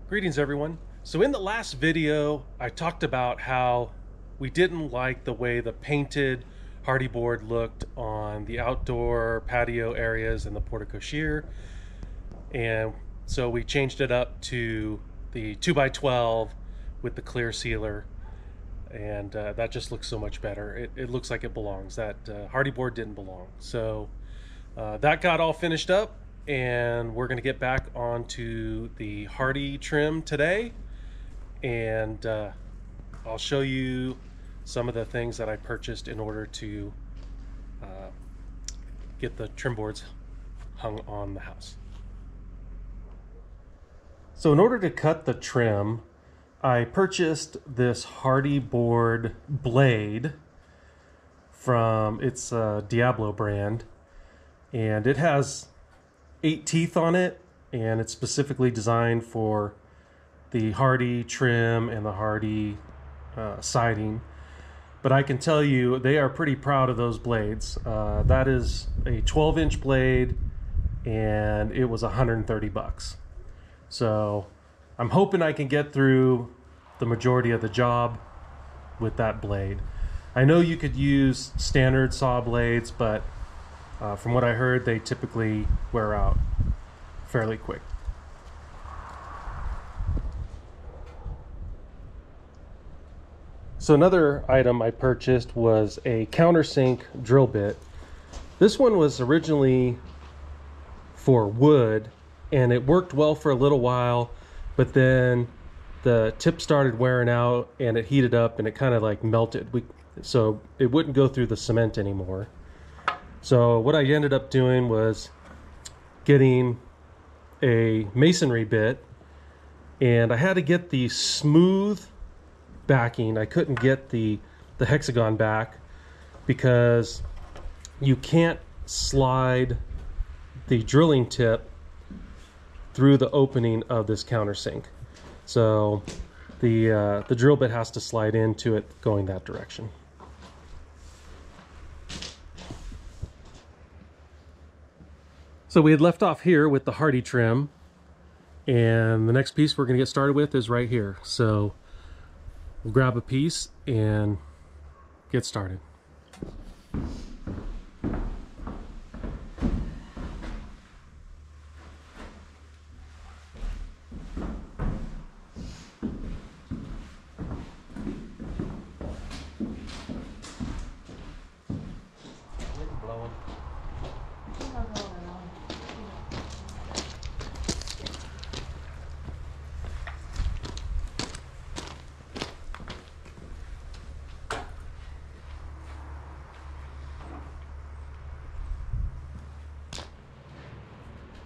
Greetings everyone. So in the last video, I talked about how we didn't like the way the painted Hardie board looked on the outdoor patio areas in the porte-cochere. And so we changed it up to the 2x12 with the clear sealer. And that just looks so much better. It looks like it belongs. That Hardie board didn't belong. So that got all finished up. And we're going to get back onto the Hardie trim today, and I'll show you some of the things that I purchased in order to get the trim boards hung on the house. So in order to cut the trim, I purchased this Hardie board blade from its Diablo brand, and it has 8 teeth on it, and it's specifically designed for the Hardie trim and the Hardie siding. But I can tell you they are pretty proud of those blades. That is a 12-inch blade, and it was 130 bucks. So I'm hoping I can get through the majority of the job with that blade. I know you could use standard saw blades, but from what I heard, they typically wear out fairly quick. So another item I purchased was a countersink drill bit. This one was originally for wood, and it worked well for a little while, but then the tip started wearing out and it heated up and it kind of like melted. So it wouldn't go through the cement anymore. So what I ended up doing was getting a masonry bit, and I had to get the smooth backing. I couldn't get the hexagon back because you can't slide the drilling tip through the opening of this countersink. So the drill bit has to slide into it going that direction. So we had left off here with the Hardie trim, and the next piece we're going to get started with is right here. So we'll grab a piece and get started.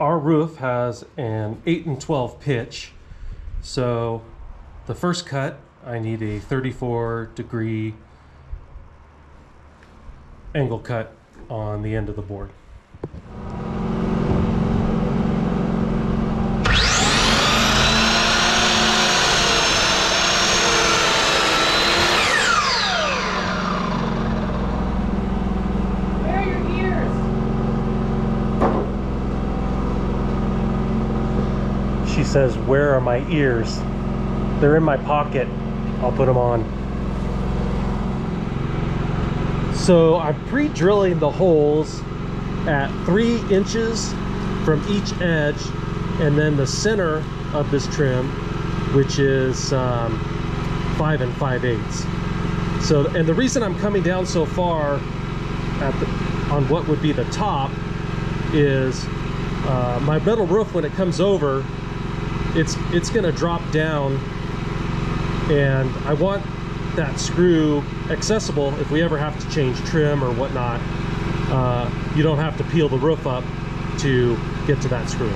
Our roof has an 8 and 12 pitch, so the first cut I need a 34-degree angle cut on the end of the board. She says, "Where are my ears?" They're in my pocket. I'll put them on. So I'm pre-drilling the holes at 3 inches from each edge, and then the center of this trim, which is 5 5/8. So, and the reason I'm coming down so far on what would be the top is my metal roof, when it comes over, it's going to drop down, and I want that screw accessible if we ever have to change trim or whatnot. You don't have to peel the roof up to get to that screw.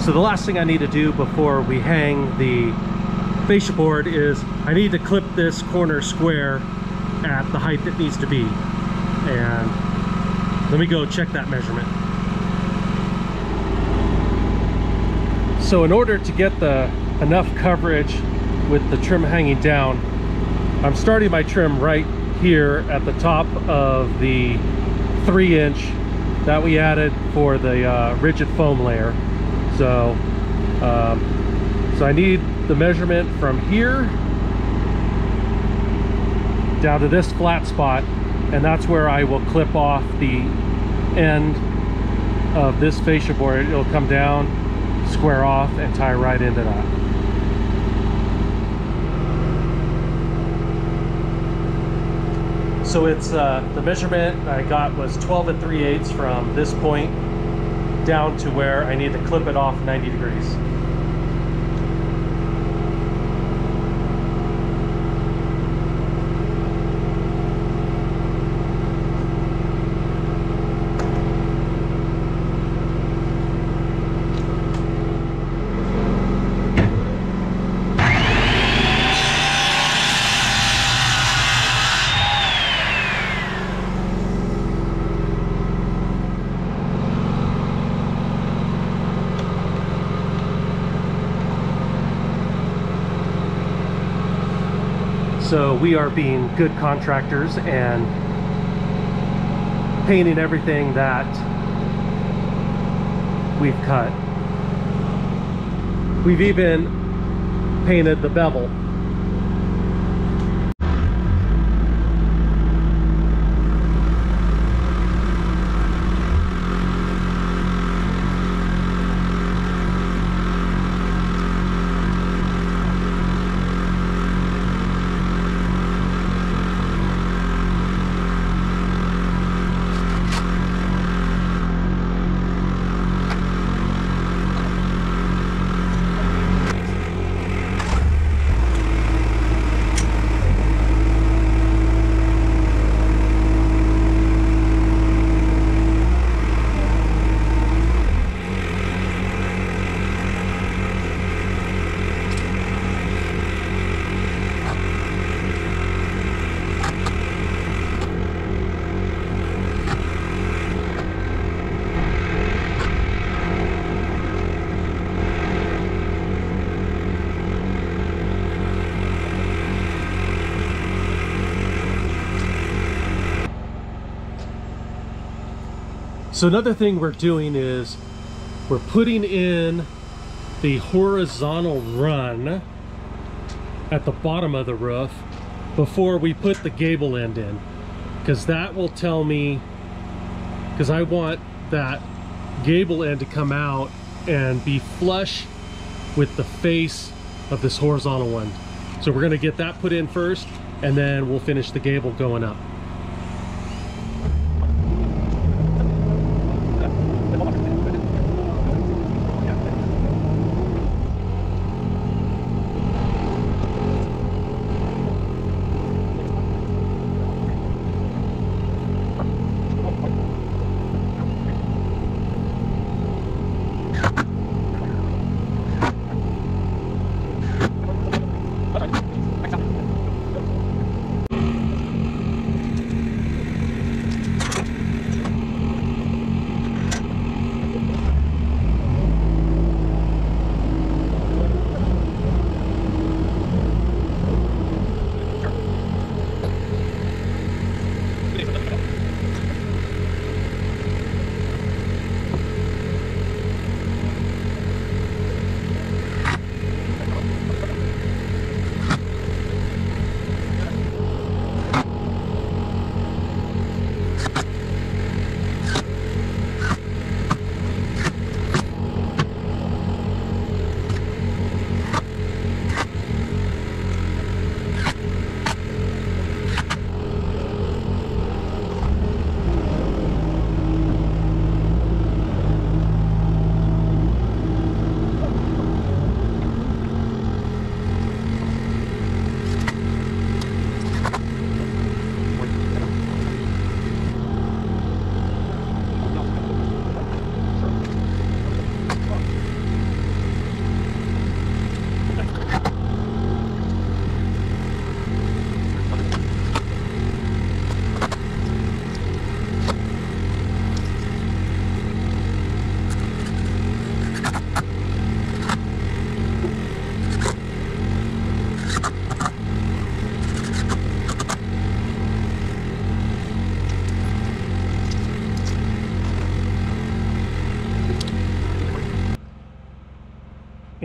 So the last thing I need to do before we hang the fascia board is I need to clip this corner square at the height it needs to be. And let me go check that measurement. So in order to get enough coverage with the trim hanging down, I'm starting my trim right here at the top of the 3-inch that we added for the rigid foam layer. So I need the measurement from here down to this flat spot, and that's where I will clip off the end of this fascia board. It'll come down, square off, and tie right into that. So it's the measurement I got was 12 3/8 from this point down to where I need to clip it off 90 degrees. So we are being good contractors and painting everything that we've cut. We've even painted the bevel. So another thing we're doing is we're putting in the horizontal run at the bottom of the roof before we put the gable end in, because that will tell me, because I want that gable end to come out and be flush with the face of this horizontal one. So we're going to get that put in first, and then we'll finish the gable going up.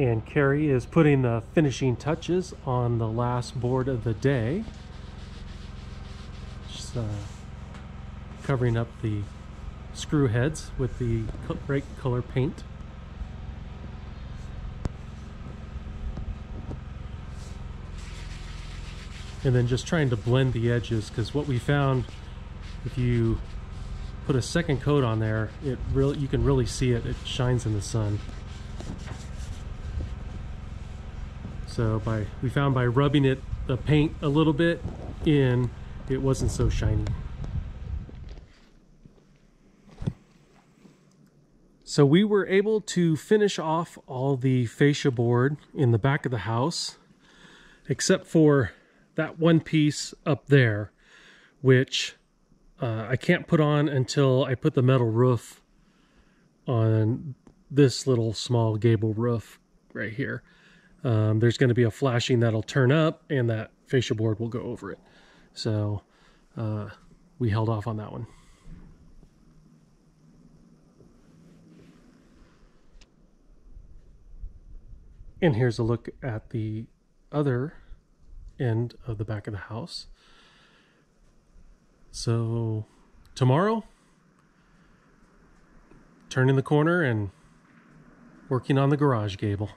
And Carrie is putting the finishing touches on the last board of the day. Just covering up the screw heads with the bright color paint. And then just trying to blend the edges, because what we found, if you put a second coat on there, you can really see it. It shines in the sun. So we found by rubbing the paint a little bit in, it wasn't so shiny. So we were able to finish off all the fascia board in the back of the house, except for that one piece up there, which I can't put on until I put the metal roof on this little small gable roof right here. There's going to be a flashing that'll turn up, and that fascia board will go over it. So we held off on that one. And here's a look at the other end of the back of the house. So tomorrow, turning the corner and working on the garage gable.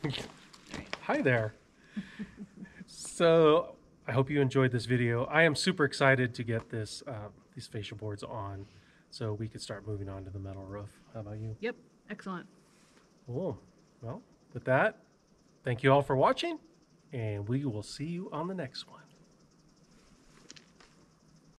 Okay. Hi there. So I hope you enjoyed this video. I am super excited to get these fascia boards on so we could start moving on to the metal roof. How about you? Yep. Excellent. Cool. Well, with that, thank you all for watching, and we will see you on the next one.